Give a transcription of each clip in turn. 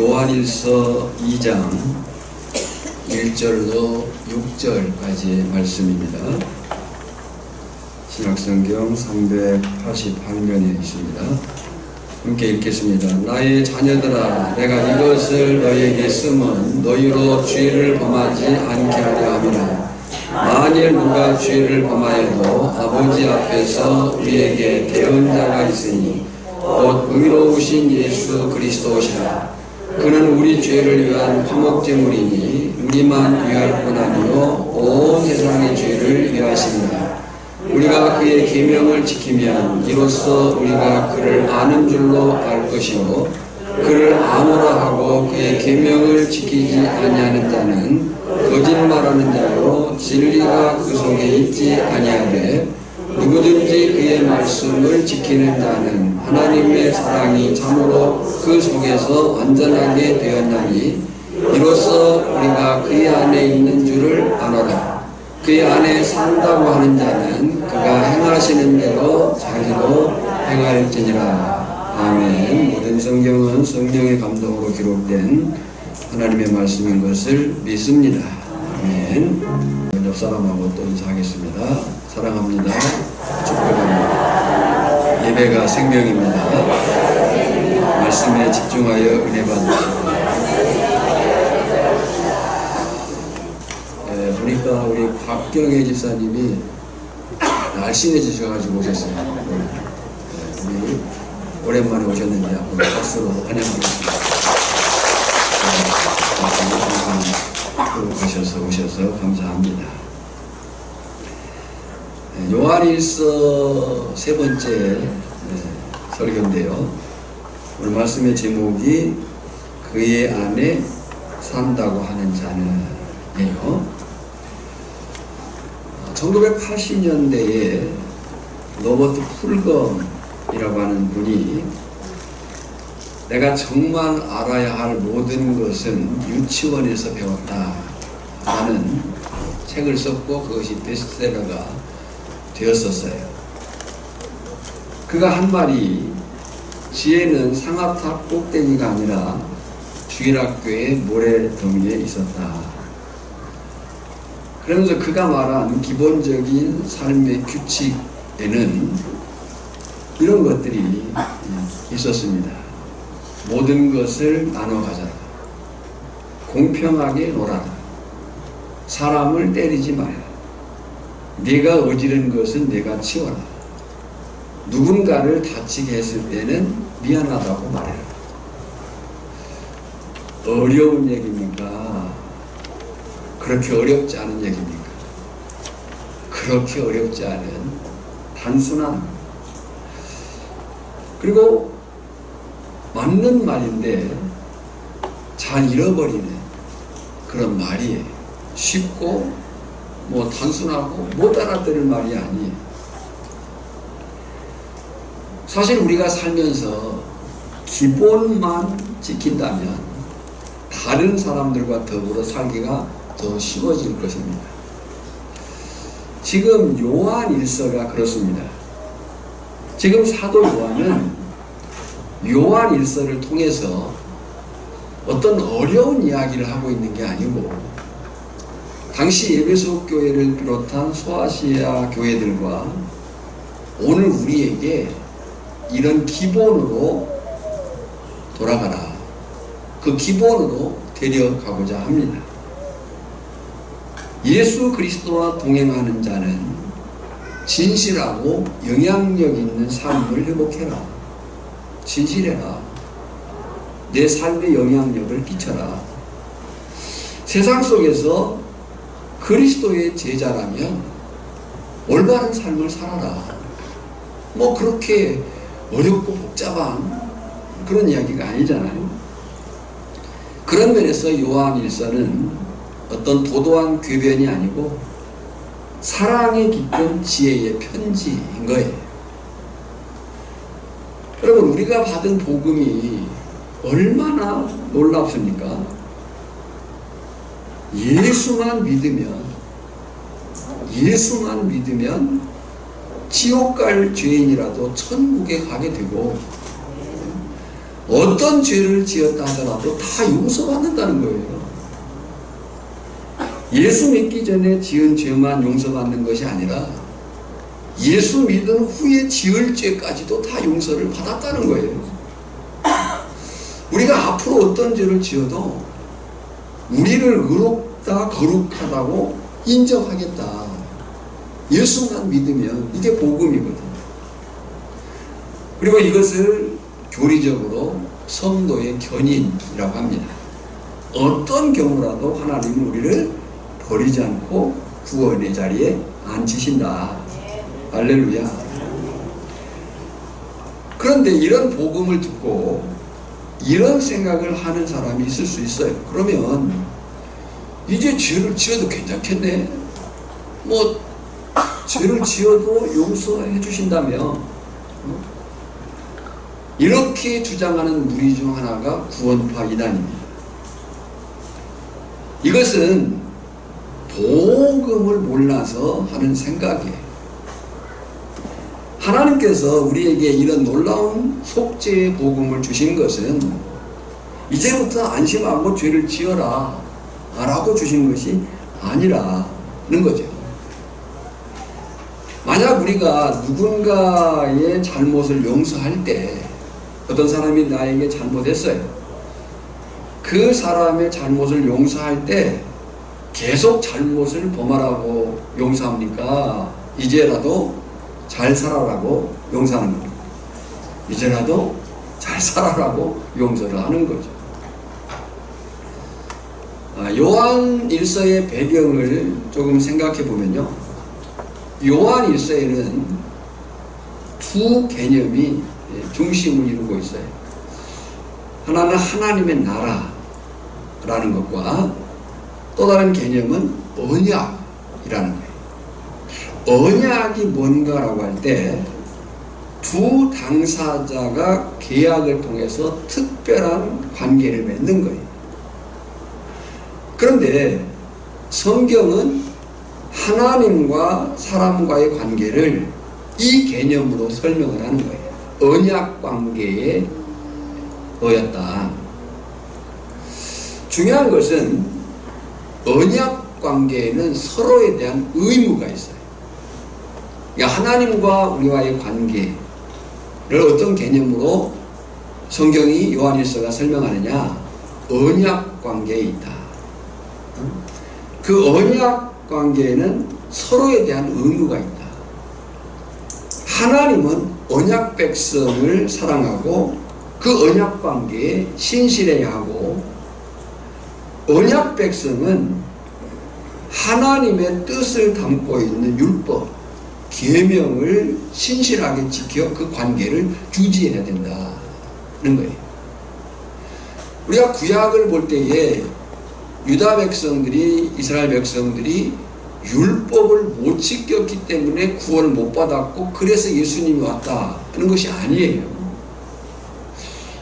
요한일서 2장 1절로 6절까지의 말씀입니다. 신약성경 388면에 있습니다. 함께 읽겠습니다. 나의 자녀들아, 내가 이것을 너희에게 쓰면 너희로 죄를 범하지 않게 하려 함이라. 만일 누가 죄를 범하여도 아버지 앞에서 우리에게 대언자가 있으니 곧 의로우신 예수 그리스도시라. 그는 우리 죄를 위한 화목제물이니 우리만 위할 뿐 아니요 온 세상의 죄를 위하십니다. 우리가 그의 계명을 지키면 이로써 우리가 그를 아는 줄로 알 것이요 그를 아노라 하고 그의 계명을 지키지 아니하는 자는 거짓말하는 자요 진리가 그 속에 있지 아니하되 누구든지 그의 말씀을 지키는 자는 하나님의 사랑이 참으로 그 속에서 완전하게 되었나니 이로써 우리가 그의 안에 있는 줄을 아노라. 그의 안에 산다고 하는 자는 그가 행하시는 대로 자기도 행할지니라. 아멘. 모든 성경은 성령의 감동으로 기록된 하나님의 말씀인 것을 믿습니다. 아멘. 옆 사람하고 또 인사하겠습니다. 사랑합니다. 축복합니다. 예배가 생명입니다. 말씀에 집중하여 은혜 받으시고. 보니까 우리 박경혜 집사님이 날씬해지셔가지고 오셨어요. 우리 오랜만에 오셨는데 한번 박수로 환영하겠습니다. 오셔서 감사합니다. 요한일서 세 번째 설교인데요. 오늘 말씀의 제목이 그의 안에 산다고 하는 자는예요. 1980년대에 로버트 풀검이라고 하는 분이 내가 정말 알아야 할 모든 것은 유치원에서 배웠다 라는 책을 썼고 그것이 베스트셀러가 되었었어요. 그가 한 말이 지혜는 상아탑 꼭대기가 아니라 주일학교의 모래더미에 있었다. 그러면서 그가 말한 기본적인 삶의 규칙에는 이런 것들이 있었습니다. 모든 것을 나눠 가져라. 공평하게 놀아라. 사람을 때리지 마라. 네가 어지른 것은 내가 치워라. 누군가를 다치게 했을 때는 미안하다고 말해라. 어려운 얘기입니까? 그렇게 어렵지 않은 얘기입니까? 그렇게 어렵지 않은 단순한, 그리고 맞는 말인데 잘 잃어버리는 그런 말이에요. 쉽고 단순하고 못 알아들을 말이 아니에요. 사실 우리가 살면서 기본만 지킨다면 다른 사람들과 더불어 살기가 더 쉬워질 것입니다. 지금 요한일서가 그렇습니다. 지금 사도 요한은 요한일서를 통해서 어떤 어려운 이야기를 하고 있는 게 아니고 당시 에베소 교회를 비롯한 소아시아 교회들과 오늘 우리에게 이런 기본으로 돌아가라. 그 기본으로 데려가고자 합니다. 예수 그리스도와 동행하는 자는 진실하고 영향력 있는 삶을 회복해라. 진실해라. 내 삶에 영향력을 끼쳐라. 세상 속에서 그리스도의 제자라면 올바른 삶을 살아라. 그렇게 어렵고 복잡한 그런 이야기가 아니잖아요. 그런 면에서 요한일서는 어떤 도도한 궤변이 아니고 사랑에 깃든 지혜의 편지인 거예요. 여러분, 우리가 받은 복음이 얼마나 놀랍습니까? 예수만 믿으면 지옥 갈 죄인이라도 천국에 가게 되고 어떤 죄를 지었다 하더라도 다 용서받는다는 거예요. 예수 믿기 전에 지은 죄만 용서받는 것이 아니라 예수 믿은 후에 지을 죄까지도 다 용서를 받았다는 거예요. 우리가 앞으로 어떤 죄를 지어도 우리를 의롭다 거룩하다고 인정하겠다. 예수만 믿으면 이게 복음이거든. 그리고 이것을 교리적으로 성도의 견인이라고 합니다. 어떤 경우라도 하나님은 우리를 버리지 않고 구원의 자리에 앉히신다. 할렐루야. 그런데 이런 복음을 듣고 이런 생각을 하는 사람이 있을 수 있어요. 그러면 이제 죄를 지어도 괜찮겠네. 뭐 죄를 지어도 용서해 주신다며. 이렇게 주장하는 무리 중 하나가 구원파 이단입니다. 이것은 복음을 몰라서 하는 생각이에요. 하나님께서 우리에게 이런 놀라운 속죄의 복음을 주신 것은 이제부터 안심하고 죄를 지어라 라고 주신 것이 아니라는 거죠. 만약 우리가 누군가의 잘못을 용서할 때 어떤 사람이 나에게 잘못했어요. 그 사람의 잘못을 용서할 때 계속 잘못을 범하라고 용서합니까? 이제라도 잘 살아라고 용서하는 겁니다. 이제라도 잘 살아라고 용서를 하는 거죠. 요한 1서의 배경을 조금 생각해 보면요. 요한 1서에는 두 개념이 중심을 이루고 있어요. 하나는 하나님의 나라라는 것과 또 다른 개념은 언약이라는 거예요. 언약이 뭔가라고 할 때 두 당사자가 계약을 통해서 특별한 관계를 맺는 거예요. 그런데 성경은 하나님과 사람과의 관계를 이 개념으로 설명을 하는 거예요. 언약 관계에 놓였다. 중요한 것은 언약 관계에는 서로에 대한 의무가 있어요. 그러니까 하나님과 우리와의 관계를 어떤 개념으로 성경이 요한일서가 설명하느냐? 언약 관계에 있다. 그 언약 관계에는 서로에 대한 의무가 있다. 하나님은 언약 백성을 사랑하고 그 언약 관계에 신실해야 하고, 언약 백성은 하나님의 뜻을 담고 있는 율법, 계명을 신실하게 지켜 그 관계를 유지해야 된다는 거예요. 우리가 구약을 볼 때에 유다 백성들이, 이스라엘 백성들이 율법을 못 지켰기 때문에 구원을 못 받았고 그래서 예수님이 왔다 하는 것이 아니에요.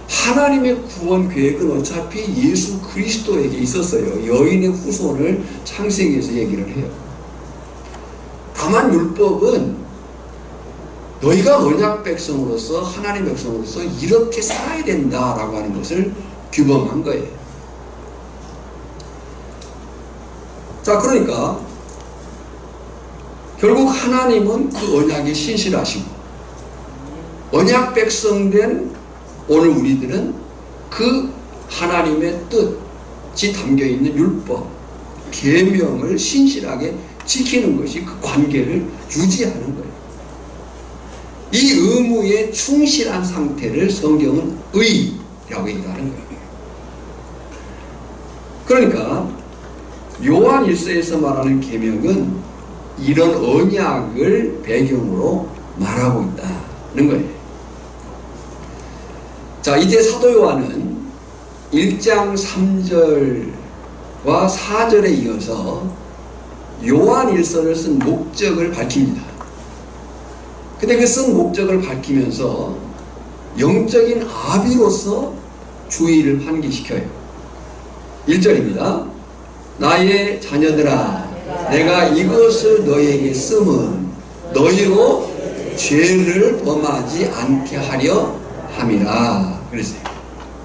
하나님의 구원 계획은 어차피 예수 그리스도에게 있었어요. 여인의 후손을 창세기에서 얘기를 해요. 다만 율법은 너희가 언약 백성으로서, 하나님 백성으로서 이렇게 살아야 된다라고 하는 것을 규범한 거예요. 자, 그러니까 결국 하나님은 그 언약에 신실하시고, 언약 백성된 오늘 우리들은 그 하나님의 뜻이 담겨있는 율법, 계명을 신실하게 지키는 것이 그 관계를 유지하는 거예요. 이 의무에 충실한 상태를 성경은 의라고 얘기하는 거예요. 그러니까 요한 1서에서 말하는 계명은 이런 언약을 배경으로 말하고 있다는 거예요. 자, 이제 사도 요한은 1장 3절과 4절에 이어서 요한 1서를 쓴 목적을 밝힙니다. 근데 그 쓴 목적을 밝히면서 영적인 아비로서 주의를 환기시켜요. 1절입니다. 나의 자녀들아, 내가 이것을 너희에게 쓰면 너희로 죄를 범하지 않게 하려 함이라 그랬어요.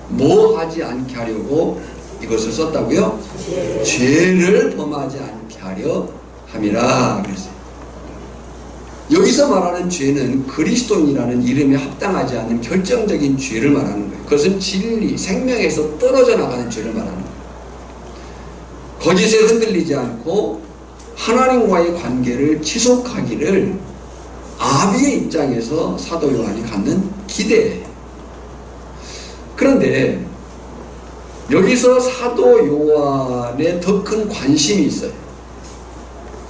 뭐 하지 않게 하려고 이것을 썼다고요? 죄를 범하지 않게 하려 함이라 그랬어요. 여기서 말하는 죄는 그리스도인이라는 이름에 합당하지 않는 결정적인 죄를 말하는 거예요. 그것은 진리, 생명에서 떨어져 나가는 죄를 말하는 거예요. 거짓에 흔들리지 않고 하나님과의 관계를 지속하기를 아비의 입장에서 사도 요한이 갖는 기대예요. 그런데 여기서 사도 요한의 더 큰 관심이 있어요.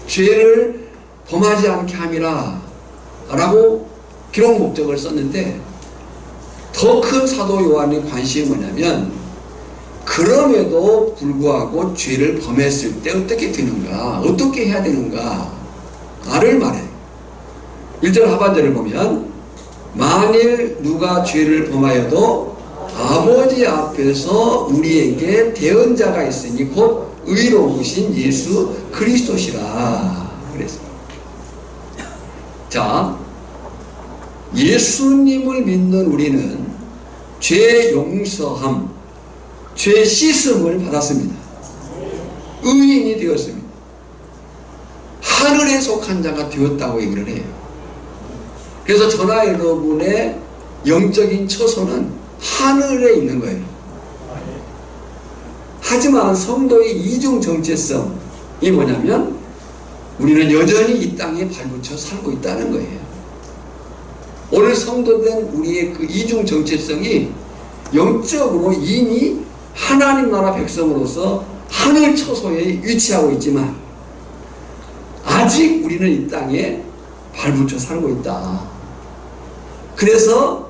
죄를 범하지 않게 함이라 라고 기록 목적을 썼는데, 더 큰 사도 요한의 관심이 뭐냐면, 그럼에도 불구하고 죄를 범했을 때 어떻게 되는가, 어떻게 해야 되는가를 말해요. 1절 하반절을 보면, 만일 누가 죄를 범하여도 아버지 앞에서 우리에게 대언자가 있으니 곧 의로우신 예수 그리스도시라 그랬습니다. 자, 예수님을 믿는 우리는 죄 용서함, 죄 씻음을 받았습니다. 의인이 되었습니다. 하늘에 속한 자가 되었다고 얘기를 해요. 그래서 저나 여러분의 영적인 처소는 하늘에 있는 거예요. 하지만 성도의 이중 정체성이 뭐냐면, 우리는 여전히 이 땅에 발붙여 살고 있다는 거예요. 오늘 성도된 우리의 그 이중 정체성이 영적으로 이미 하나님 나라 백성으로서 하늘 처소에 위치하고 있지만, 아직 우리는 이 땅에 발붙여 살고 있다. 그래서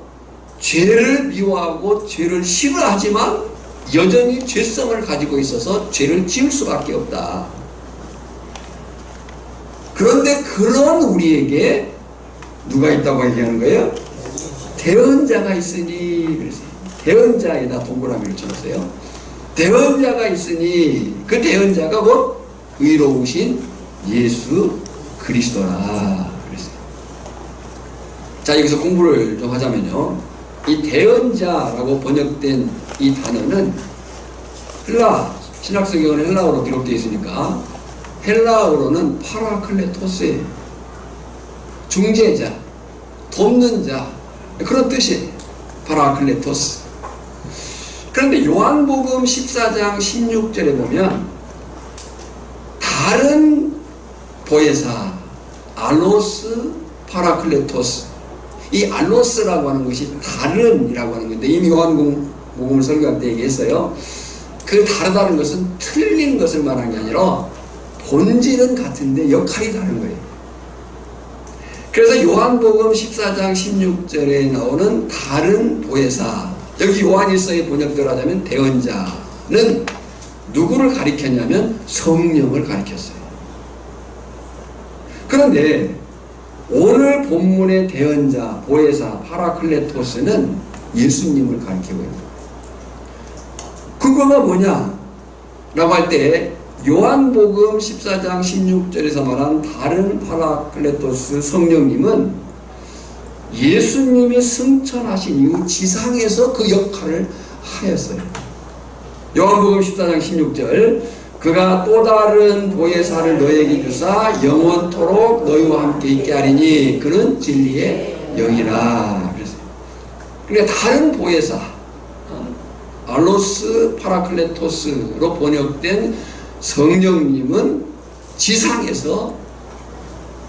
죄를 미워하고 죄를 싫어하지만 여전히 죄성을 가지고 있어서 죄를 지을 수밖에 없다. 그런데 그런 우리에게 누가 있다고 얘기하는 거예요? 대언자가 있으니. 그래서 대언자에다 동그라미를 쳐놨어요. 대언자가 있으니 그 대언자가 곧 의로우신 예수 그리스도라 그랬어요. 자, 여기서 공부를 좀 하자면요, 이 대언자라고 번역된 이 단어는 헬라, 신약성경은 헬라어로 기록되어 있으니까 헬라어로는 파라클레토스예요. 중재자, 돕는 자, 그런 뜻이에요. 파라클레토스. 그런데 요한복음 14장 16절에 보면 다른 보혜사 알로스 파라클레토스, 이 알로스라고 하는 것이 다른이라고 하는 건데, 이미 요한복음을 설교할 때 얘기했어요. 그 다르다는 것은 틀린 것을 말하는 게 아니라 본질은 같은데 역할이 다른 거예요. 그래서 요한복음 14장 16절에 나오는 다른 보혜사, 여기 요한일서의 번역대로 하자면 대언자는 누구를 가리켰냐면 성령을 가리켰어요. 그런데 오늘 본문의 대언자, 보혜사, 파라클레토스는 예수님을 가리키고 있습니다. 그거가 뭐냐? 라고 할 때 요한복음 14장 16절에서 말한 다른 파라클레토스 성령님은 예수님이 승천하신 이후 지상에서 그 역할을 하였어요. 요한복음 14장 16절, 그가 또 다른 보혜사를 너에게 주사 영원토록 너희와 함께 있게 하리니 그는 진리의 영이라 그랬어요. 그러니까 다른 보혜사, 알로스 파라클레토스로 번역된 성령님은 지상에서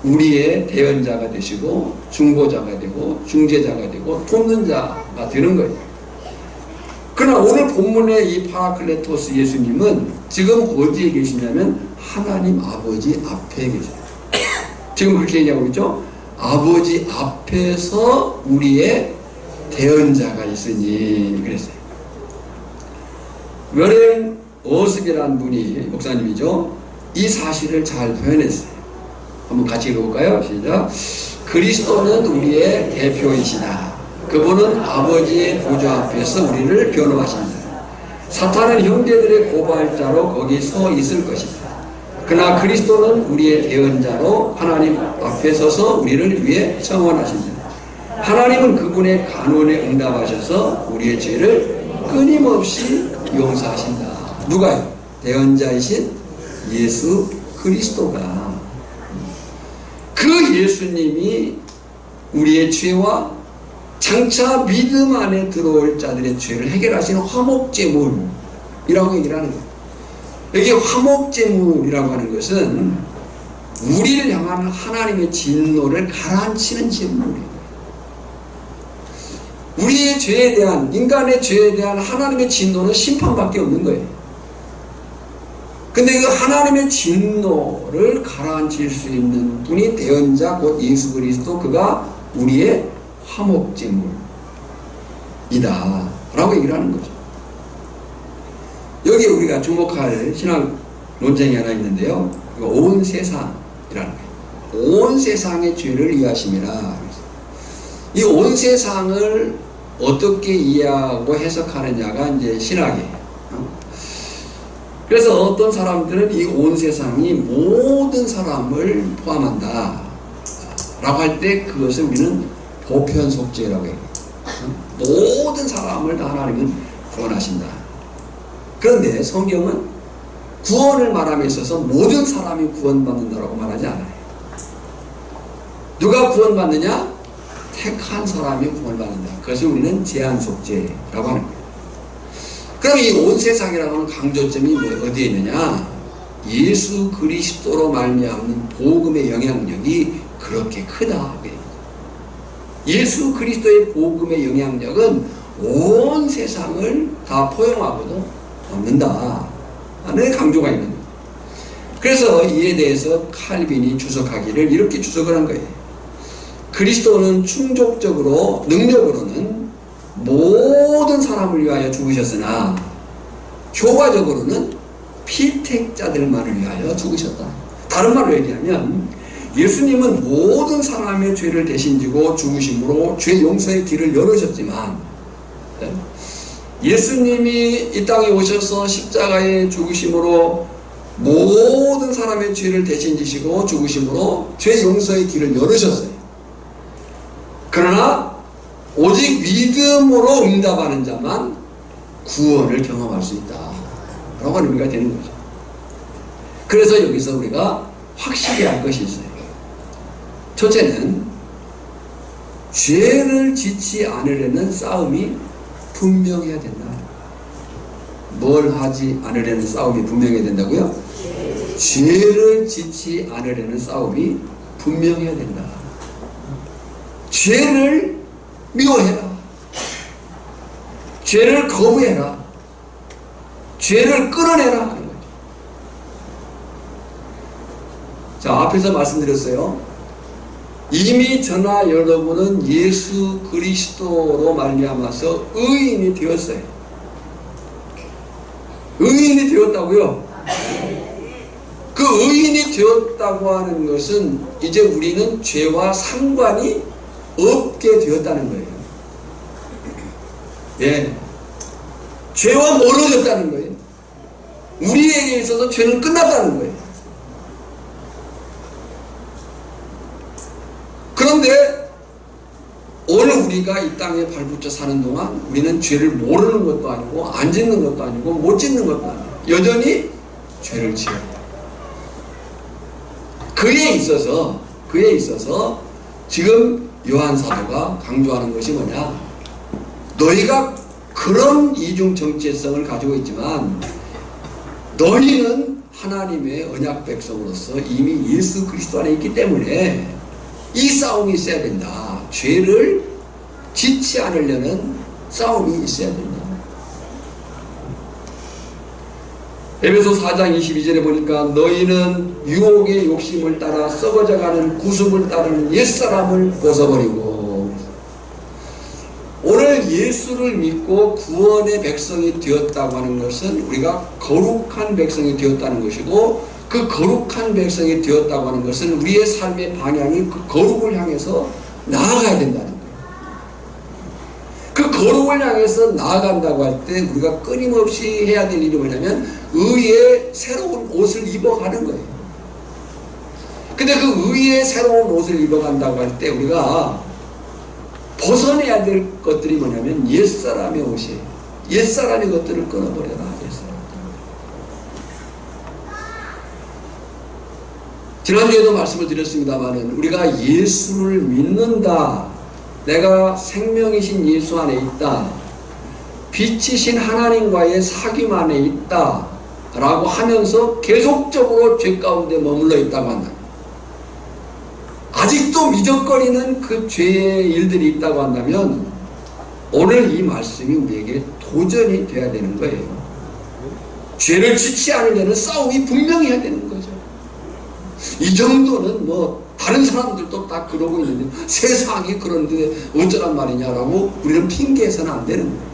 우리의 대언자가 되시고 중보자가 되고 중재자가 되고 돕는 자가 되는 거예요. 그러나 오늘 본문의 이 파라클레토스 예수님은 지금 어디에 계시냐면 하나님 아버지 앞에 계세요. 지금 그렇게 얘기하고 있죠. 아버지 앞에서 우리의 대언자가 있으니 그랬어요. 웨렌 어스비라는 분이 목사님이죠. 이 사실을 잘 표현했어요. 한번 같이 읽어볼까요? 시작. 그리스도는 우리의 대표이시다. 그분은 아버지의 보좌 앞에서 우리를 변호하신다. 사탄은 형제들의 고발자로 거기 서 있을 것이다. 그러나 그리스도는 우리의 대언자로 하나님 앞에 서서 우리를 위해 청원하신다. 하나님은 그분의 간원에 응답하셔서 우리의 죄를 끊임없이 용서하신다. 누가요? 대언자이신 예수 그리스도가. 그 예수님이 우리의 죄와 장차 믿음 안에 들어올 자들의 죄를 해결하시는 화목제물이라고 얘기를 하는 거예요. 여기 화목제물이라고 하는 것은 우리를 향한 하나님의 진노를 가라앉히는 제물이에요. 우리의 죄에 대한, 인간의 죄에 대한 하나님의 진노는 심판밖에 없는 거예요. 근데 그 하나님의 진노를 가라앉힐 수 있는 분이 대언자 곧 예수 그리스도, 그가 우리의 화목제물이다 라고 얘기를 하는 거죠. 여기에 우리가 주목할 신학 논쟁이 하나 있는데요, 온 세상이라는 거예요. 온 세상의 죄를 이해하심이라. 이 온 세상을 어떻게 이해하고 해석하느냐가 이제 신학이에요. 그래서 어떤 사람들은 이 온 세상이 모든 사람을 포함한다 라고 할 때 그것을 우리는 보편속죄라고 해요. 모든 사람을 다 하나님은 구원하신다. 그런데 성경은 구원을 말함에 있어서 모든 사람이 구원받는다라고 말하지 않아요. 누가 구원받느냐? 택한 사람이 구원받는다. 그것을 우리는 제한속죄라고 하는 거예요. 그럼 이 온 세상이라고 하는 강조점이 어디에 있느냐? 예수 그리스도로 말미암는 복음의 영향력이 그렇게 크다. 예수 그리스도의 복음의 영향력은 온 세상을 다 포용하고도 넘는다 하는 강조가 있는 거예요. 그래서 이에 대해서 칼빈이 주석하기를 이렇게 주석을 한 거예요. 그리스도는 충족적으로 능력으로는 모든 사람을 위하여 죽으셨으나 효과적으로는 피택자들만을 위하여 죽으셨다. 다른 말로 얘기하면 예수님은 모든 사람의 죄를 대신 지고 죽으심으로 죄 용서의 길을 열으셨지만, 예수님이 이 땅에 오셔서 십자가에 죽으심으로 모든 사람의 죄를 대신 지시고 죽으심으로 죄 용서의 길을 열으셨어요. 그러나 오직 믿음으로 응답하는 자만 구원을 경험할 수 있다 라고 하는 의미가 되는 거죠. 그래서 여기서 우리가 확실히 알 것이 있어요. 첫째는 죄를 짓지 않으려는 싸움이 분명해야 된다. 뭘 하지 않으려는 싸움이 분명해야 된다고요? 죄를 짓지 않으려는 싸움이 분명해야 된다. 죄를 미워해라. 죄를 거부해라. 죄를 끌어내라 하는 거죠. 자, 앞에서 말씀드렸어요. 이미 저나 여러분은 예수 그리스도로 말미암아서 의인이 되었어요. 의인이 되었다고요? 그 의인이 되었다고 하는 것은 이제 우리는 죄와 상관이 없게 되었다는 거예요. 예. 죄와 멀어졌다는 거예요. 우리에게 있어서 죄는 끝났다는 거예요. 그런데 오늘 우리가 이 땅에 발붙여 사는 동안 우리는 죄를 모르는 것도 아니고 안 짓는 것도 아니고 못 짓는 것도 아니고 여전히 죄를 지어요. 그에 있어서 지금 요한 사도가 강조하는 것이 뭐냐? 너희가 그런 이중 정체성을 가지고 있지만 너희는 하나님의 언약 백성으로서 이미 예수 그리스도 안에 있기 때문에 이 싸움이 있어야 된다. 죄를 짓지 않으려는 싸움이 있어야 된다. 에베소 4장 22절에 보니까 너희는 유혹의 욕심을 따라 썩어져가는 구습을 따르는 옛사람을 벗어버리고, 오늘 예수를 믿고 구원의 백성이 되었다고 하는 것은 우리가 거룩한 백성이 되었다는 것이고, 그 거룩한 백성이 되었다고 하는 것은 우리의 삶의 방향이 그 거룩을 향해서 나아가야 된다는 거예요. 그 거룩을 향해서 나아간다고 할 때 우리가 끊임없이 해야 될 일이 뭐냐면 의의 새로운 옷을 입어가는 거예요. 근데 그 의의 새로운 옷을 입어간다고 할 때 우리가 벗어내야 될 것들이 뭐냐면 옛사람의 옷이에요. 옛사람의 것들을 끊어버려라. 지난주에도 말씀을 드렸습니다마는 우리가 예수를 믿는다, 내가 생명이신 예수 안에 있다, 빛이신 하나님과의 사귐 안에 있다 라고 하면서 계속적으로 죄 가운데 머물러 있다고 한다. 아직도 미적거리는 그 죄의 일들이 있다고 한다면 오늘 이 말씀이 우리에게 도전이 돼야 되는 거예요. 죄를 짓지 않으려는 싸움이 분명히 해야 되는 거죠. 이 정도는 뭐 다른 사람들도 다 그러고 있는데 세상이 그런데 어쩌란 말이냐라고 우리는 핑계해서는 안 되는 거예요.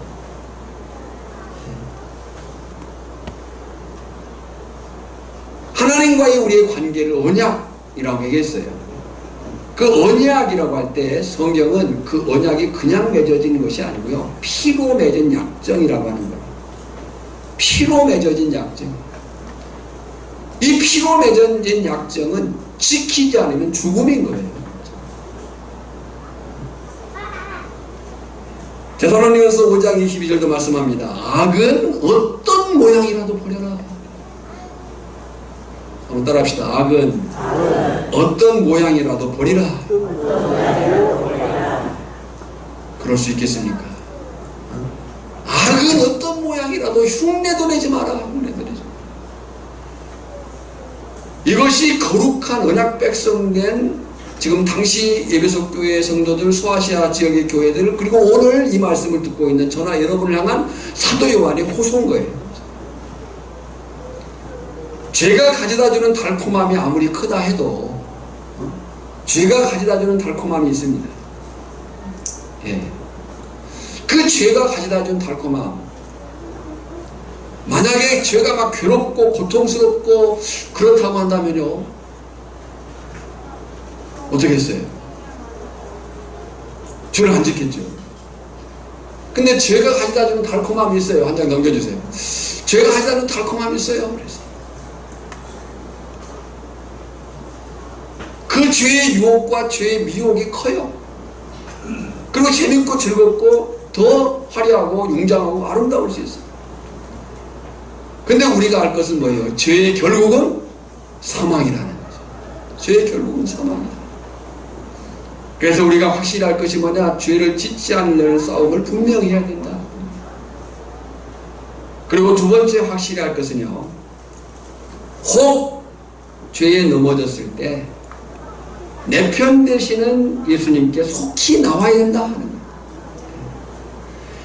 하나님과의 우리의 관계를 언약이라고 얘기했어요. 그 언약이라고 할 때 성경은 그 언약이 그냥 맺어지는 것이 아니고요, 피로 맺은 약정이라고 하는 거예요. 피로 맺어진 약정. 이 피로 맺어진 약정은 지키지 않으면 죽음인 거예요. 데살로니가서 5장 22절도 말씀합니다. 악은 어떤 모양이라도 버려라. 한번 따라합시다. 악은 어떤 모양이라도 버리라. 그럴 수 있겠습니까? 악은 어떤 모양이라도 흉내도 내지 마라. 흉내도 내지 마라. 이것이 거룩한 언약 백성된 지금 당시 예배석 교회 성도들, 소아시아 지역의 교회들, 그리고 오늘 이 말씀을 듣고 있는 저나 여러분을 향한 사도 요한의 호소인 거예요. 죄가 가져다주는 달콤함이 아무리 크다 해도 죄가 가져다주는 달콤함이 있습니다. 예. 그 죄가 가져다주는 달콤함, 만약에 죄가 막 괴롭고 고통스럽고 그렇다고 한다면요, 어떻게 했어요? 죄를 안 짓겠죠. 근데 죄가 가져다주는 달콤함이 있어요. 한 장 넘겨주세요. 죄가 가져다주는 달콤함이 있어요. 그래서 그 죄의 유혹과 죄의 미혹이 커요. 그리고 재밌고 즐겁고 더 화려하고 웅장하고 아름다울 수 있어요. 근데 우리가 알 것은 뭐예요? 죄의 결국은 사망이라는 거죠. 죄의 결국은 사망이다. 그래서 우리가 확실히 알 것이 뭐냐? 죄를 짓지 않으려는 싸움을 분명히 해야 된다. 그리고 두 번째 확실히 할 것은요, 혹 죄에 넘어졌을 때 내 편 되시는 예수님께 속히 나와야 된다 하는 거예요.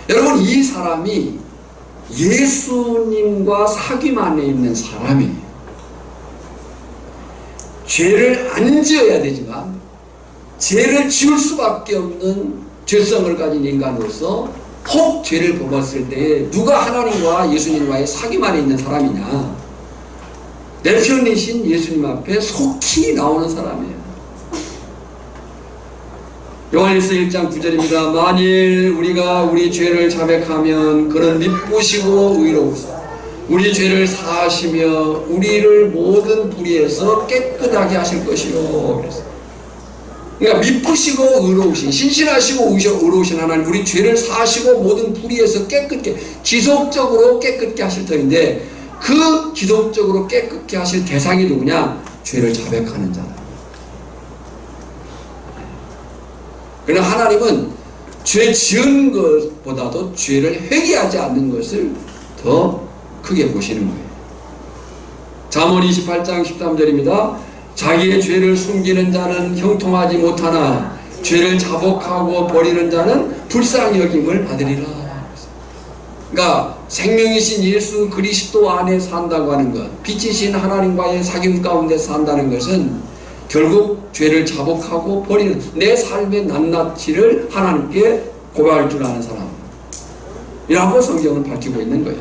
여러분, 이 사람이 예수님과 사귐 안에 있는 사람이에요. 죄를 안 지어야 되지만 죄를 지을 수밖에 없는 죄성을 가진 인간으로서 혹 죄를 범했을 때에 누가 하나님과 예수님과의 사귐 안에 있는 사람이냐? 내 편이신 예수님 앞에 속히 나오는 사람이에요. 요한일서 1장 9절입니다. 만일 우리가 우리 죄를 자백하면 그는 미쁘시고 의로우사 우리 죄를 사하시며 우리를 모든 불의에서 깨끗하게 하실 것이요. 그랬어요. 그러니까 미쁘시고 의로우신, 신실하시고 의로우신 하나님, 우리 죄를 사하시고 모든 불의에서 깨끗게, 지속적으로 깨끗게 하실 터인데, 그 지속적으로 깨끗게 하실 대상이 누구냐? 죄를 자백하는 자다. 그러나 하나님은 죄 지은 것보다도 죄를 회개하지 않는 것을 더 크게 보시는 거예요. 잠언 28장 13절입니다. 자기의 죄를 숨기는 자는 형통하지 못하나 죄를 자복하고 버리는 자는 불쌍히 여김을 받으리라. 그러니까 생명이신 예수 그리스도 안에 산다고 하는 것, 빛이신 하나님과의 사귐 가운데 산다는 것은 결국 죄를 자복하고 버리는, 내 삶의 낱낱이를 하나님께 고백할 줄 아는 사람이라고 성경은 밝히고 있는 거예요.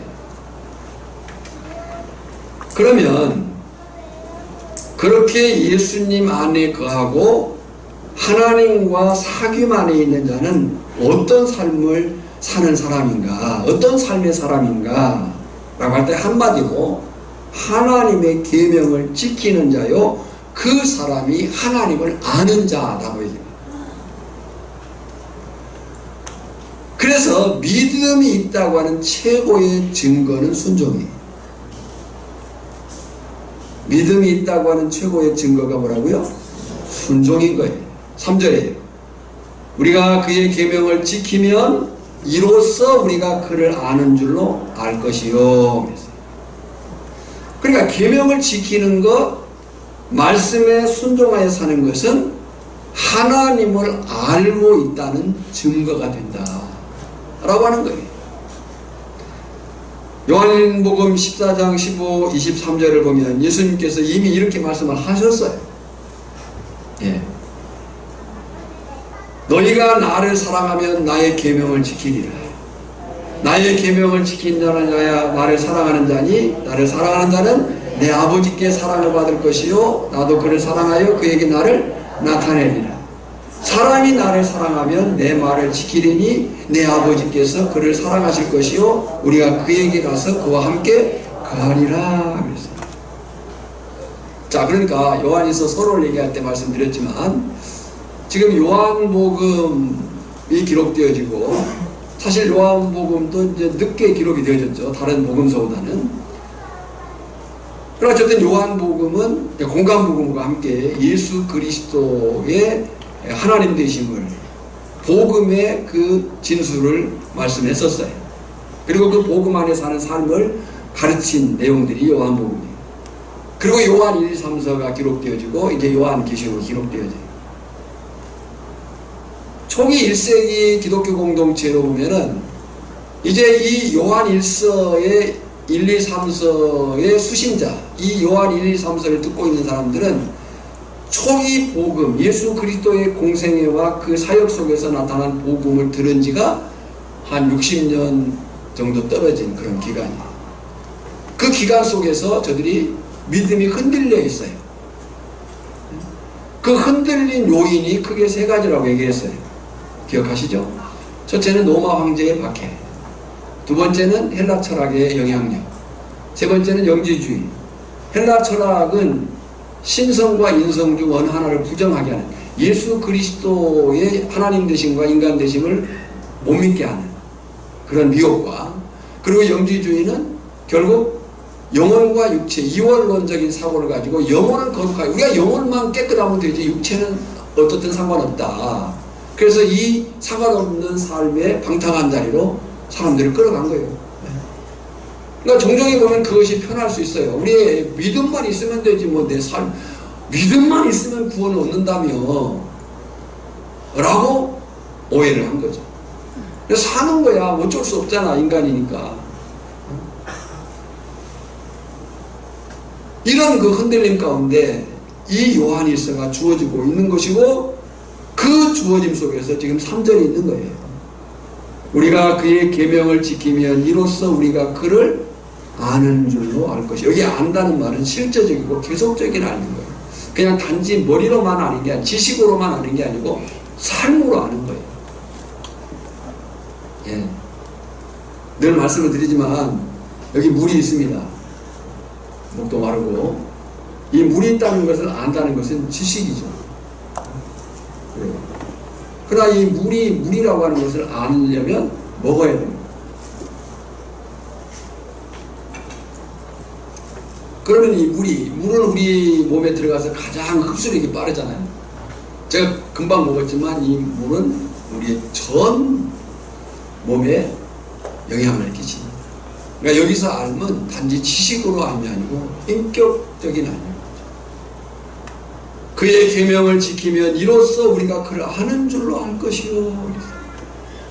그러면 그렇게 예수님 안에 거하고 하나님과 사귐 안에 있는 자는 어떤 삶을 사는 사람인가, 어떤 삶의 사람인가 라고 할 때 한마디로 하나님의 계명을 지키는 자요, 그 사람이 하나님을 아는 자라고 얘기합니다. 그래서 믿음이 있다고 하는 최고의 증거는 순종이에요. 믿음이 있다고 하는 최고의 증거가 뭐라고요? 순종인 거예요. 3절에요. 우리가 그의 계명을 지키면 이로써 우리가 그를 아는 줄로 알 것이요. 그러니까 계명을 지키는 것, 말씀에 순종하여 사는 것은 하나님을 알고 있다는 증거가 된다 라고 하는 거예요. 요한복음 14장 15, 23절을 보면 예수님께서 이미 이렇게 말씀을 하셨어요. 예. 너희가 나를 사랑하면 나의 계명을 지키리라. 나의 계명을 지킨 자는 나를 사랑하는 자니 나를 사랑하는 자는 내 아버지께 사랑을 받을 것이요 나도 그를 사랑하여 그에게 나를 나타내리라. 사람이 나를 사랑하면 내 말을 지키리니 내 아버지께서 그를 사랑하실 것이요 우리가 그에게 가서 그와 함께 거하리라. 자, 그러니까 요한에서 서로를 얘기할 때 말씀드렸지만 지금 요한복음이 기록되어지고 사실 요한복음도 이제 늦게 기록이 되어졌죠. 다른 복음서보다는. 그러나 어쨌든 요한복음은 공간복음과 함께 예수 그리스도의 하나님 되심을 복음의 그 진술을 말씀했었어요. 그리고 그 복음 안에 사는 삶을 가르친 내용들이 요한복음이에요. 그리고 요한 1, 3서가 기록되어지고 이제 요한계시록이 기록되어져요. 초기 1세기 기독교 공동체로 보면은 이제 이 요한 1서의 1, 2, 3서의 수신자, 이 요한 1, 2, 3서를 듣고 있는 사람들은 초기 복음, 예수 그리스도의 공생애와 그 사역 속에서 나타난 복음을 들은 지가 한 60년 정도 떨어진 그런 기간이에요. 그 기간 속에서 저들이 믿음이 흔들려 있어요. 그 흔들린 요인이 크게 세 가지라고 얘기했어요. 기억하시죠? 첫째는 로마 황제의 박해, 두 번째는 헬라 철학의 영향력, 세 번째는 영지주의. 헬라 철학은 신성과 인성 중 어느 하나를 부정하게 하는, 예수 그리스도의 하나님 되심과 인간 되심을 못 믿게 하는 그런 미혹과, 그리고 영지주의는 결국 영혼과 육체, 이원론적인 사고를 가지고 영혼을 거룩하게, 우리가 영혼만 깨끗하면 되지 육체는 어떻든 상관없다. 그래서 이 상관없는 삶의 방탕한 자리로 사람들을 끌어간 거예요. 그러니까 종종에 보면 그것이 편할 수 있어요. 우리의 믿음만 있으면 되지 뭐 내 삶, 믿음만 있으면 구원을 얻는다며 라고 오해를 한 거죠. 그래서 사는 거야. 어쩔 수 없잖아, 인간이니까. 이런 그 흔들림 가운데 이 요한일서가 주어지고 있는 것이고, 그 주어짐 속에서 지금 3절이 있는 거예요. 우리가 그의 계명을 지키면 이로써 우리가 그를 아는 줄로 알 것이. 여기 안다는 말은 실제적이고 계속적인 아는 거예요. 그냥 단지 머리로만 아는 게 아니고, 지식으로만 아는 게 아니고 삶으로 아는 거예요. 예. 늘 말씀을 드리지만 여기 물이 있습니다. 목도 마르고. 이 물이 있다는 것을 안다는 것은 지식이죠. 그러나 이 물이라고 하는 것을 아려면 먹어야 됩니다. 그러면 이 물은 우리 몸에 들어가서 가장 흡수력이 빠르잖아요. 제가 금방 먹었지만 이 물은 우리의 전 몸에 영향을 끼칩니다. 그러니까 여기서 알면 단지 지식으로 알는 게 아니고 인격적인 알입니다. 그의 계명을 지키면 이로써 우리가 그를 아는 줄로 알 것이요.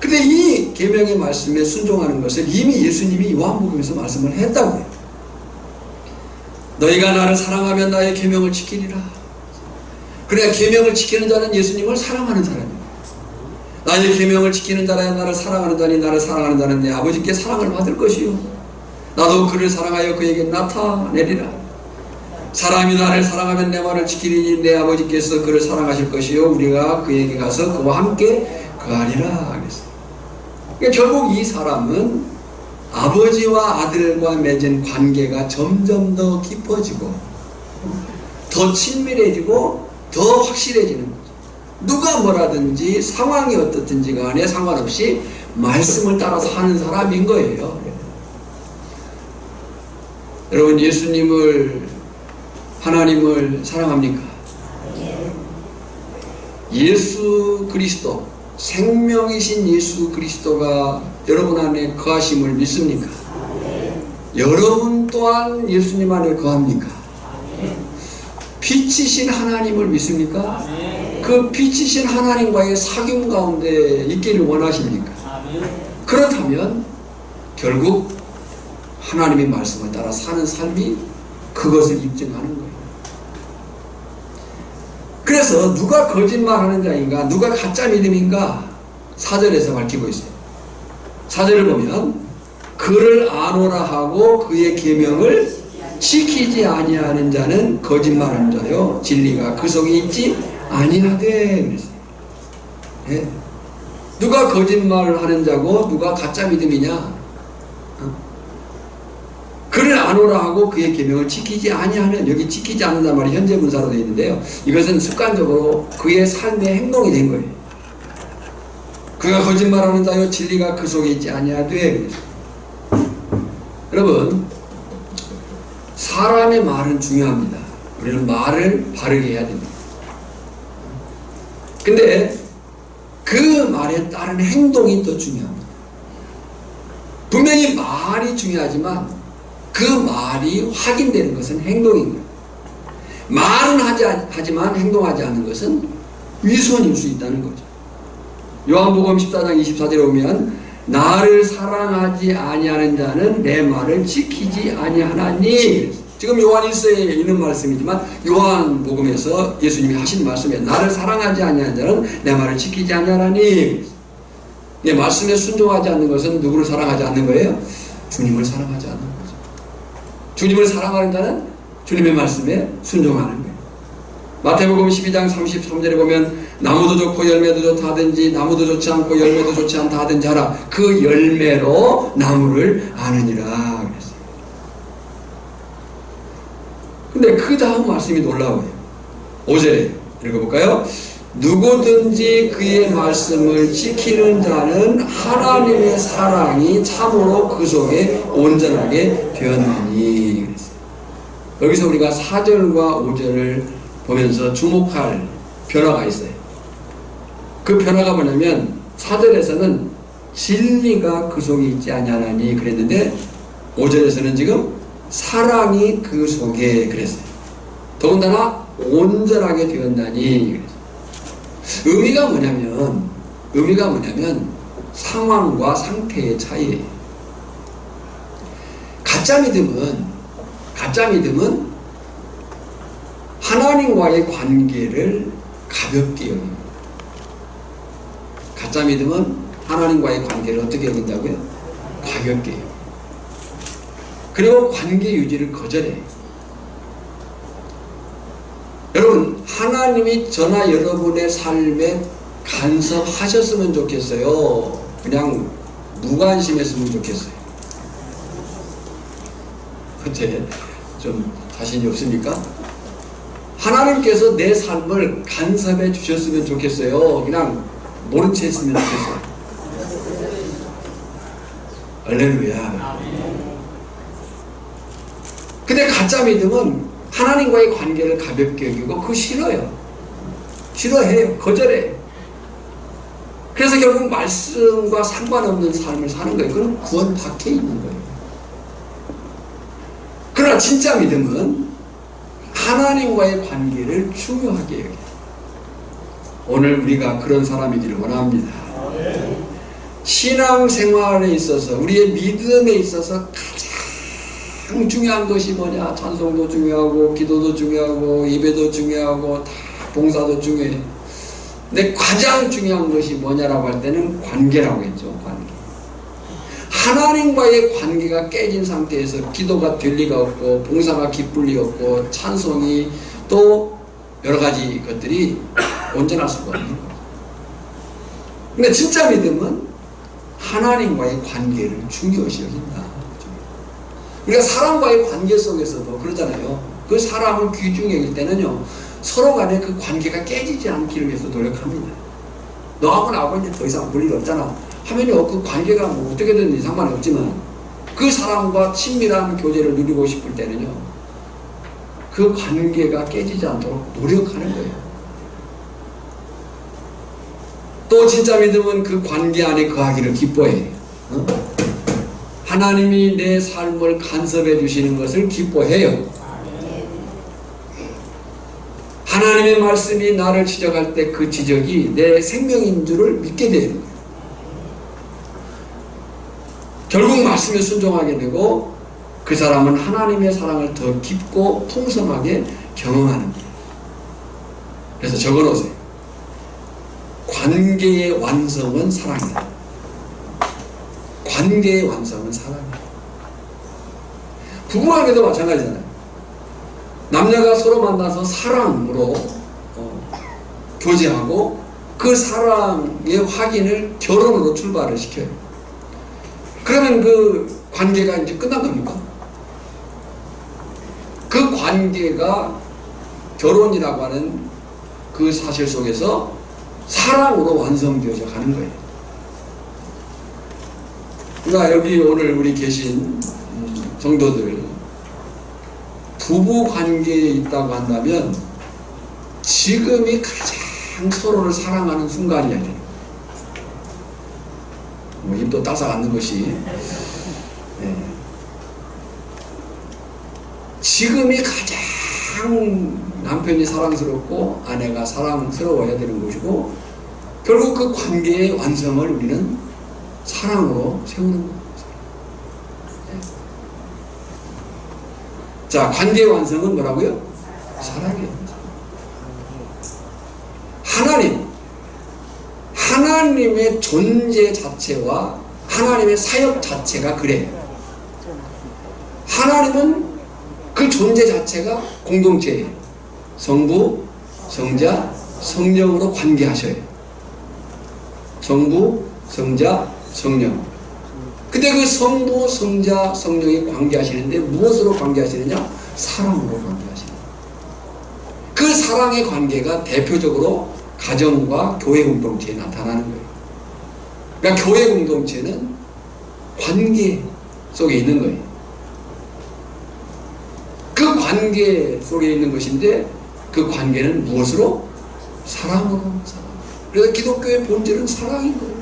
근데 이 계명의 말씀에 순종하는 것을 이미 예수님이 요한복음에서 말씀을 했다고요. 너희가 나를 사랑하면 나의 계명을 지키리라. 그래야 계명을 지키는 자는 예수님을 사랑하는 사람입니다. 나의 계명을 지키는 자라야 나를 사랑하는 자니 나를 사랑하는 자는 내 아버지께 사랑을 받을 것이요 나도 그를 사랑하여 그에게 나타내리라. 사람이 나를 사랑하면 내 말을 지키리니 내 아버지께서 그를 사랑하실 것이요 우리가 그에게 가서 그와 함께 거하리라 하겠습니다. 그러니까 결국 이 사람은 아버지와 아들과 맺은 관계가 점점 더 깊어지고 더 친밀해지고 더 확실해지는 거죠. 누가 뭐라든지 상황이 어떻든지 간에 상관없이 말씀을 따라 사는 사람인 거예요. 여러분, 예수님을, 하나님을 사랑합니까? 예수 그리스도, 생명이신 예수 그리스도가 여러분 안에 거하심을 믿습니까? 여러분 또한 예수님 안에 거합니까? 빛이신 하나님을 믿습니까? 그 빛이신 하나님과의 사귐 가운데 있기를 원하십니까? 그렇다면 결국 하나님의 말씀을 따라 사는 삶이 그것을 입증하는 거예요. 그래서 누가 거짓말하는 자인가, 누가 가짜 믿음인가 4절에서 밝히고 있어요. 4절을 보면 그를 아노라 하고 그의 계명을 지키지 아니하는 자는 거짓말하는 자요 진리가 그 속에 있지 아니하되 그랬어요. 네. 누가 거짓말을 하는 자고 누가 가짜 믿음이냐? 그를 아노라 하고 그의 계명을 지키지 아니하는, 여기 지키지 않는단 말이 현재 분사로 되어 있는데요, 이것은 습관적으로 그의 삶의 행동이 된 거예요. 그가 거짓말하는 자요 진리가 그 속에 있지 아니하되. 여러분, 사람의 말은 중요합니다. 우리는 말을 바르게 해야 됩니다. 근데 그 말에 따른 행동이 더 중요합니다. 분명히 말이 중요하지만 그 말이 확인되는 것은 행동인 거예요. 말은 하지만 행동하지 않는 것은 위선일 수 있다는 거죠. 요한복음 14장 24절에 보면 나를 사랑하지 아니하는 자는 내 말을 지키지 아니하나니. 지금 요한 1서에 있는 말씀이지만 요한복음에서 예수님이 하신 말씀이에요. 나를 사랑하지 아니하는 자는 내 말을 지키지 아니하나니. 내 말씀에 순종하지 않는 것은 누구를 사랑하지 않는 거예요? 주님을 사랑하지 않는 거죠. 주님을 사랑하는 자는 주님의 말씀에 순종하는 거예요. 마태복음 12장 33절에 보면 나무도 좋고 열매도 좋다 하든지 나무도 좋지 않고 열매도 좋지 않다 하든지 하라. 그 열매로 나무를 아느니라 그랬어요. 근데 그 다음 말씀이 놀라워요. 5절에 읽어볼까요? 누구든지 그의 말씀을 지키는 자는 하나님의 사랑이 참으로 그 속에 온전하게 되었나니 그랬어요. 여기서 우리가 4절과 5절을 보면서 주목할 변화가 있어요. 그 변화가 뭐냐면 4절에서는 진리가 그 속에 있지 아니하나니 그랬는데 5절에서는 지금 사랑이 그 속에 그랬어요. 더군다나 온전하게 되었나니 그랬어요. 의미가 뭐냐면 상황과 상태의 차이예요. 가짜 믿음은 하나님과의 관계를 가볍게 여깁니다. 가짜 믿음은 하나님과의 관계를 어떻게 여긴다고요? 가볍게 여깁니다. 그리고 관계 유지를 거절해요. 여러분, 하나님이 저나 여러분의 삶에 간섭하셨으면 좋겠어요? 그냥 무관심했으면 좋겠어요? 어째 좀 자신이 없습니까? 하나님께서 내 삶을 간섭해 주셨으면 좋겠어요? 그냥 모른 채 했으면 좋겠어요? 할렐루야. 근데 가짜 믿음은 하나님과의 관계를 가볍게 여기고 그거 싫어요. 싫어해요. 거절해요. 그래서 결국 말씀과 상관없는 삶을 사는 거예요. 그건 구원 밖에 있는 거예요. 그러나 진짜 믿음은 하나님과의 관계를 중요하게 여겨요. 오늘 우리가 그런 사람이기를 원합니다. 신앙생활에 있어서, 우리의 믿음에 있어서 가장 중요한 것이 뭐냐? 찬송도 중요하고 기도도 중요하고 예배도 중요하고 다 봉사도 중요해요. 근데 가장 중요한 것이 뭐냐라고 할 때는 관계라고 했죠. 관계. 하나님과의 관계가 깨진 상태에서 기도가 될 리가 없고 봉사가 기쁠 리 없고 찬송이 또 여러 가지 것들이 온전할 수가 없는 거죠. 근데 진짜 믿음은 하나님과의 관계를 중요시 여긴다. 우리가 사람과의 관계 속에서도 그러잖아요. 그 사람을 귀중히 여길 때는요, 서로 간에 그 관계가 깨지지 않기를 위해서 노력합니다. 너하고 나하고 이제 더 이상 볼 일 없잖아. 하면요, 그 관계가 뭐 어떻게든 상관이 없지만 그 사람과 친밀한 교제를 누리고 싶을 때는요, 그 관계가 깨지지 않도록 노력하는 거예요. 또 진짜 믿음은 그 관계 안에 거하기를 기뻐해. 하나님이 내 삶을 간섭해 주시는 것을 기뻐해요. 하나님의 말씀이 나를 지적할 때 그 지적이 내 생명인 줄을 믿게 되는 거예요. 결국 말씀에 순종하게 되고 그 사람은 하나님의 사랑을 더 깊고 풍성하게 경험하는 거예요. 그래서 적어놓으세요. 관계의 완성은 사랑이다. 관계의 완성은 사랑이다. 부부관계도 마찬가지잖아요. 남녀가 서로 만나서 사랑으로 교제하고 그 사랑의 확인을 결혼으로 출발을 시켜요. 그러면 그 관계가 이제 끝난 겁니까? 그 관계가 결혼이라고 하는 그 사실 속에서 사랑으로 완성되어져 가는 거예요. 그러니까 여기 오늘 우리 계신 성도들, 부부 관계에 있다고 한다면 지금이 가장 서로를 사랑하는 순간이어야 돼요. 뭐 입도 따삭 않는 것이, 네. 지금이 가장 남편이 사랑스럽고 아내가 사랑스러워야 되는 것이고, 결국 그 관계의 완성을 우리는 사랑으로 세우는 겁니다. 네. 자, 관계의 완성은 뭐라고요? 사랑이에요. 하나님의 존재 자체와 하나님의 사역 자체가 그래요. 하나님은 그 존재 자체가 공동체예요. 성부, 성자, 성령으로 관계하셔요. 성부, 성자, 성령. 근데 그 성부, 성자, 성령이 관계하시는데 무엇으로 관계하시느냐? 사랑으로 관계하시는 거예요. 그 사랑의 관계가 대표적으로 가정과 교회 공동체에 나타나는 거예요. 그러니까 교회 공동체는 관계 속에 있는 거예요. 그 관계 속에 있는 것인데 그 관계는 무엇으로? 사랑으로. 그래서 기독교의 본질은 사랑인 거예요.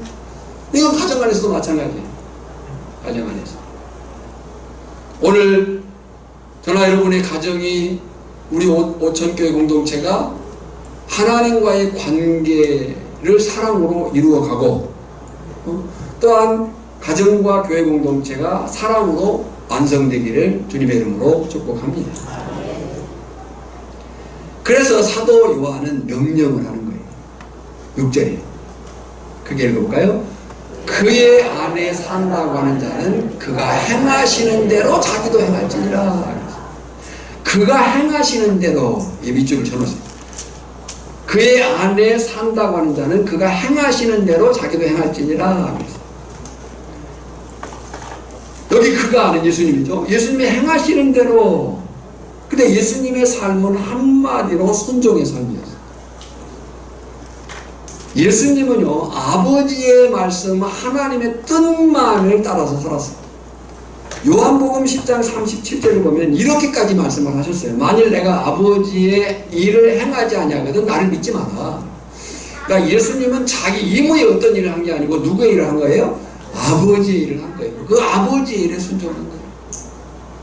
이건 가정 안에서도 마찬가지예요. 가정 안에서. 오늘 저나 여러분의 가정이, 우리 오천교회 공동체가 하나님과의 관계를 사랑으로 이루어가고, 또한 가정과 교회 공동체가 사랑으로 완성되기를 주님의 이름으로 축복합니다. 그래서 사도 요한은 명령을 하는 거예요. 6절에 크게 읽어볼까요? 그의 안에 산다고 하는 자는 그가 행하시는 대로 자기도 행할지니라. 그가 행하시는 대로, 이 밑줄을 쳐놓으세요. 그의 안에 산다고 하는 자는 그가 행하시는 대로 자기도 행할지니라. 여기 그가 아는 예수님이죠. 예수님이 행하시는 대로. 근데 예수님의 삶은 한마디로 순종의 삶이었어요. 예수님은요, 아버지의 말씀, 하나님의 뜻만을 따라서 살았어요. 요한복음 10장 37절을 보면 이렇게까지 말씀을 하셨어요. 만일 내가 아버지의 일을 행하지 아니하거든 나를 믿지 마라. 그러니까 예수님은 자기 이모의 어떤 일을 한 게 아니고 누구의 일을 한 거예요? 아버지의 일을 한 거예요. 그 아버지의 일에 순종한 거예요.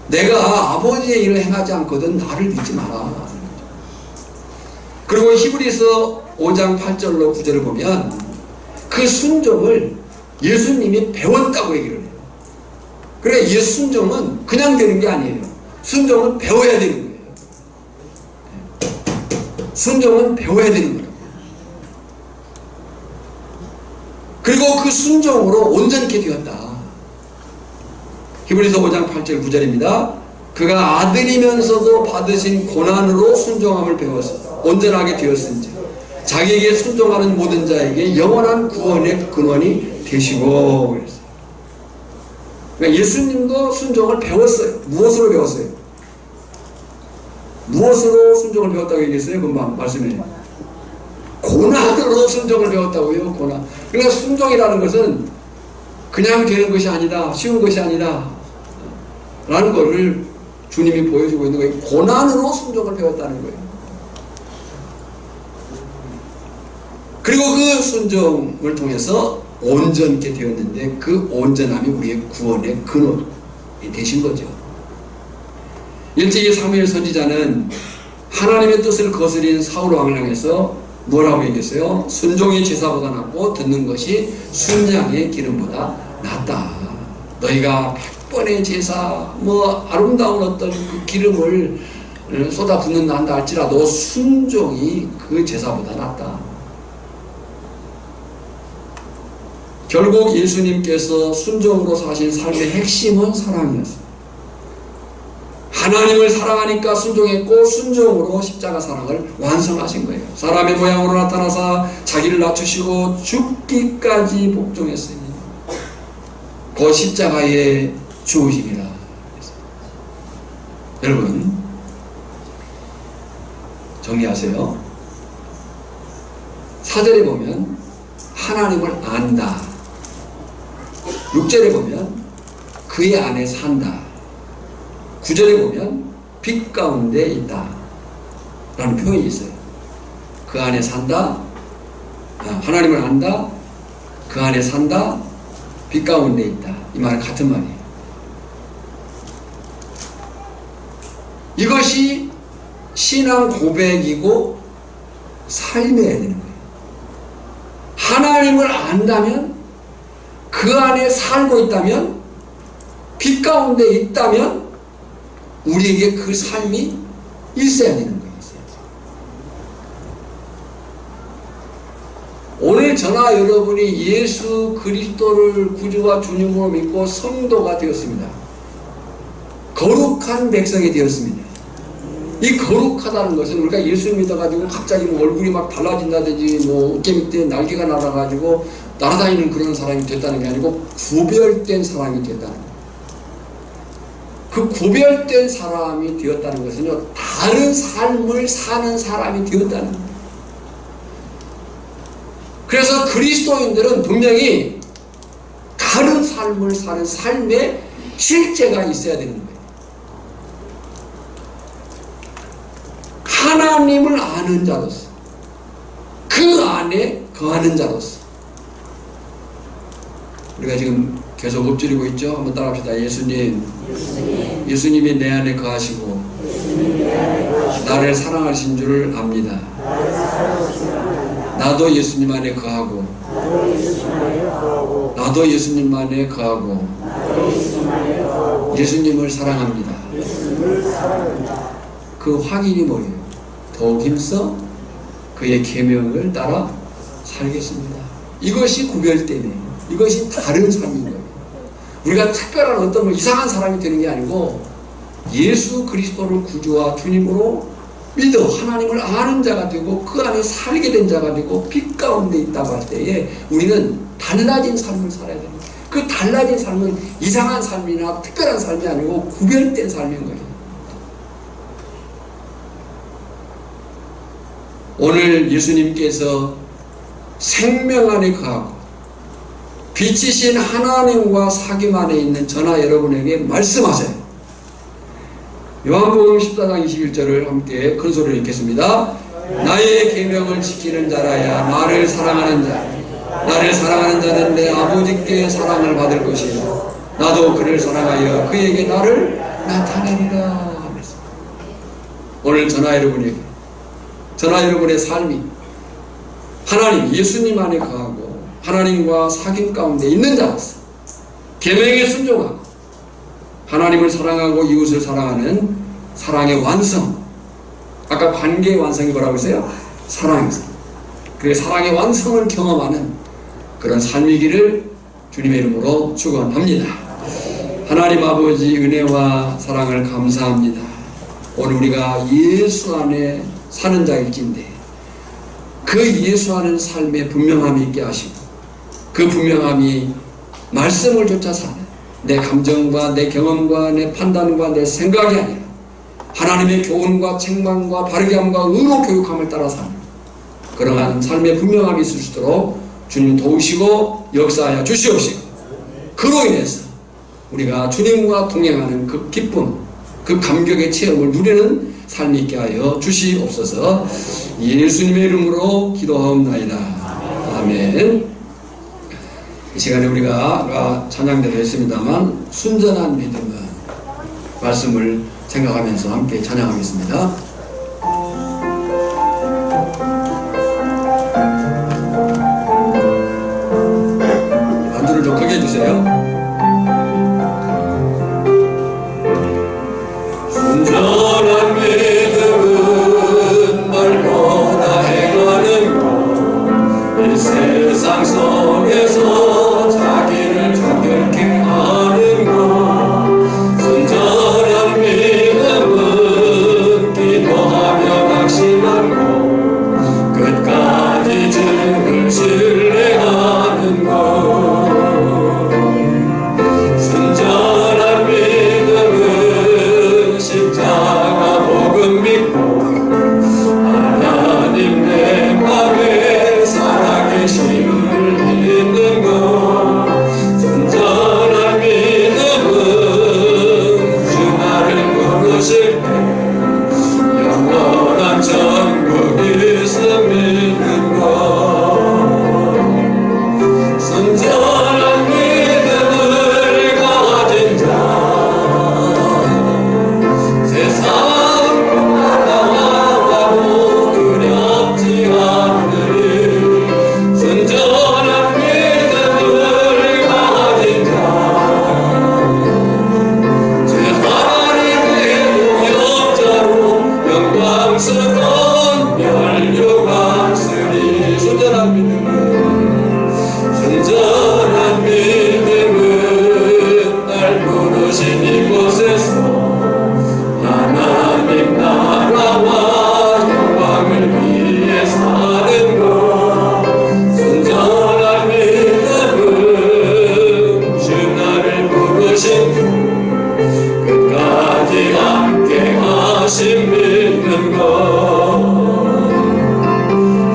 내가 아버지의 일을 행하지 않거든 나를 믿지 마라. 그리고 히브리서 5장 8절로 9절을 보면 그 순종을 예수님이 배웠다고 얘기를 해요. 그래, 순종은 그냥 되는 게 아니에요. 순종은 배워야 되는 거예요. 순종은 배워야 되는 거예요. 그리고 그 순종으로 온전케 되었다. 히브리서 5장 8절 9절입니다. 그가 아들이면서도 받으신 고난으로 순종함을 배워서 온전하게 되었은지 자기에게 순종하는 모든 자에게 영원한 구원의 근원이 되시고. 그랬어요. 그러니까 예수님도 순종을 배웠어요. 무엇으로 배웠어요? 무엇으로 순종을 배웠다고 얘기했어요? 금방 말씀해. 고난으로 순종을 배웠다고요. 고난. 그러니까 순종이라는 것은 그냥 되는 것이 아니다. 쉬운 것이 아니다. 라는 것을 주님이 보여주고 있는 거예요. 고난으로 순종을 배웠다는 거예요. 그리고 그 순종을 통해서 온전케 되었는데 그 온전함이 우리의 구원의 근원이 되신 거죠. 일찍이 사무엘 선지자는 하나님의 뜻을 거스린 사울 왕을 향해서 뭐라고 얘기했어요? 순종이 제사보다 낫고 듣는 것이 순양의 기름보다 낫다. 너희가 100번의 제사 아름다운 어떤 그 기름을 쏟아붓는다 한다 할지라도 순종이 그 제사보다 낫다. 결국 예수님께서 순종으로 사신 삶의 핵심은 사랑이었어요. 하나님을 사랑하니까 순종했고 순종으로 십자가 사랑을 완성하신 거예요. 사람의 모양으로 나타나사 자기를 낮추시고 죽기까지 복종했으니 그 십자가의 죽으심이라. 여러분 정리하세요. 4절에 보면 하나님을 안다. 6절에 보면 그의 안에 산다. 9절에 보면 빛 가운데 있다 라는 표현이 있어요. 그 안에 산다, 하나님을 안다, 그 안에 산다, 빛 가운데 있다. 이 말은 같은 말이에요. 이것이 신앙 고백이고 삶이어야 되는 거예요. 하나님을 안다면, 그 안에 살고 있다면, 빛 가운데 있다면 우리에게 그 삶이 있어야 되는 거예요. 오늘 저나 여러분이 예수 그리스도를 구주와 주님으로 믿고 성도가 되었습니다. 거룩한 백성이 되었습니다. 이 거룩하다는 것은 우리가 예수 믿어가지고 갑자기 얼굴이 막 달라진다든지 어깨 밑에 날개가 날아가지고 날아다니는 그런 사람이 됐다는 게 아니고 구별된 사람이 됐다는 거예요. 그 구별된 사람이 되었다는 것은요, 다른 삶을 사는 사람이 되었다는 거예요. 그래서 그리스도인들은 분명히 다른 삶을 사는 삶의 실제가 있어야 되는 거예요. 하나님을 아는 자로서, 그 안에 거하는 자로서. 우리가 지금 계속 엎드리고 있죠? 한번 따라합시다. 예수님이 내 안에 거하시고 나를 사랑하신 줄을 압니다. 나도 예수님 안에 거하고 나도 예수님 안에 거하고 예수님을 사랑합니다. 그 확인이 뭐예요? 더욱 힘써 그의 계명을 따라 살겠습니다. 이것이 구별되네요. 이것이 다른 삶인 거예요. 우리가 특별한 어떤 이상한 사람이 되는 게 아니고 예수 그리스도를 구주와 주님으로 믿어 하나님을 아는 자가 되고 그 안에 살게 된 자가 되고 빛 가운데 있다고 할 때에 우리는 달라진 삶을 살아야 됩니다. 그 달라진 삶은 이상한 삶이나 특별한 삶이 아니고 구별된 삶인 거예요. 오늘 예수님께서 생명 안에 거하고 빛이신 하나님과 사귐 안에 있는 저나 여러분에게 말씀하세요. 요한복음 14장 21절을 함께 큰 소리로 읽겠습니다. 나의 계명을 지키는 자라야 나를 사랑하는 자, 나를 사랑하는 자는 내 아버지께 사랑을 받을 것이요 나도 그를 사랑하여 그에게 나를 나타내리라. 오늘 저나 여러분의 삶이 하나님 예수님 안에 거하고 하나님과 사귐 가운데 있는 자로서 계명에 순종하고 하나님을 사랑하고 이웃을 사랑하는 사랑의 완성. 아까 관계의 완성이 뭐라고 했어요? 사랑이었어요. 그 사랑의 완성을 경험하는 그런 삶이기를 주님의 이름으로 축원합니다. 하나님 아버지 은혜와 사랑을 감사합니다. 오늘 우리가 예수 안에 사는 자일진데 그 예수 안에 삶에 분명함이 있게 하시고 그 분명함이 말씀을 쫓아 사는 내 감정과 내 경험과 내 판단과 내 생각이 아니라 하나님의 교훈과 책망과 바르게함과 의로 교육함을 따라 사는 그러한 삶의 분명함이 있을 수 있도록 주님 도우시고 역사하여 주시옵시고 그로 인해서 우리가 주님과 동행하는 그 기쁨, 그 감격의 체험을 누리는 삶이 있게 하여 주시옵소서. 예수님의 이름으로 기도하옵나이다. 아멘. 이 시간에 우리가 찬양대로 했습니다만 순전한 믿음은 말씀을 생각하면서 함께 찬양하겠습니다. 안주를 좀 크게 해주세요. 순전한 믿음은 말보다 행하는 것, 이 세상 속에서 자기를 정결케 하는 것. 순전한 믿음은 기도하며 낙심하고 끝까지 주를 신뢰하는 것. 순전한 믿음은 십자가 복음 믿고 하나님 내 맘에 살아계심을 믿는 것. 순전한 믿음은 주 나를 부르실 때 영원한 천국 있음 믿는 것. 순전한 믿음을 가진 자 세상 나와도 두렵지 않으리. 순전한 믿음을 가진 자 제 하나님의 동역자로 영광스러운 멸류관 쓰리. 순전한 믿음은 날 부르신 이곳에서 하나님 나라와 영광을 위해 사는 것. 순전한 믿음은 주 나를 부르신 끝까지 함께 하심 믿는 것.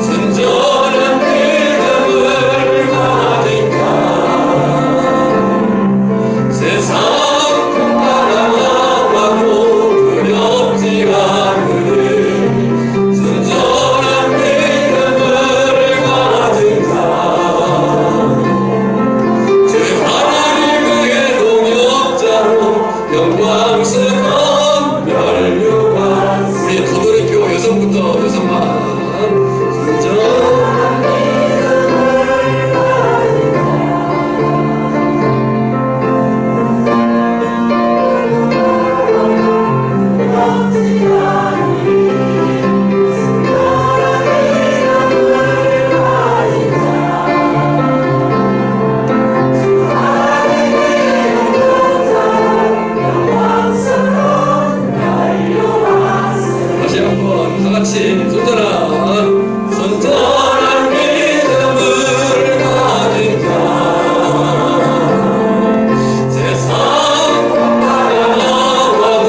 순전한 믿음을 가진 자 세상 나라와도 두렵지 않으리. 순전한 믿음을 가진 자 제 하나님의 동역자로 영광스러운 멸류관. 우리 도도리교 여성부터 여성만 순전한 다시 한번 다 같이 순전한 믿음을 가진 자 세상 나라와도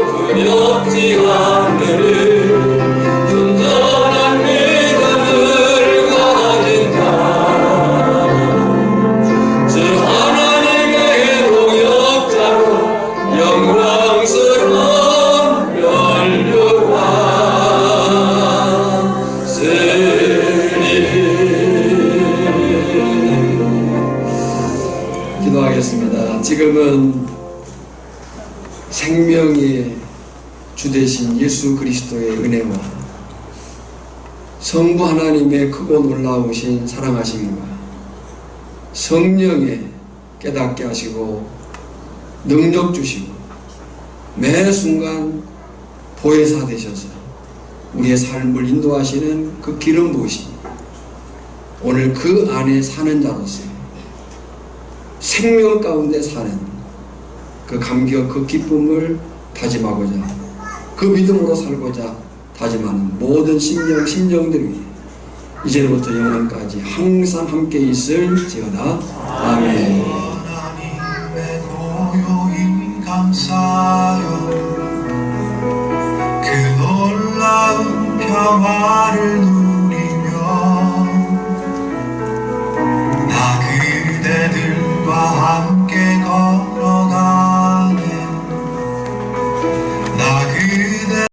두렵지 않으리. 순전한 믿음을 가진 자 제 하나님의 동역자로 영광스러운 멸류관 쓰리. 기도하겠습니다. 지금은 생명의 주 되신 예수 그리스도의 은혜와 성부 하나님의 크고 놀라우신 사랑하심과 성령의 깨닫게 하시고 능력 주시고 매 순간 보혜사 되셔서 우리의 삶을 인도하시는 그 기름 부으심, 오늘 그 안에 사는 자로서 생명 가운데 사는 그 감격, 그 기쁨을 다짐하고자, 그 믿음으로 살고자 다짐하는 모든 심령들이 이제부터 영원까지 항상 함께 있을지어다. 아멘. 하나님의 고요인 감사요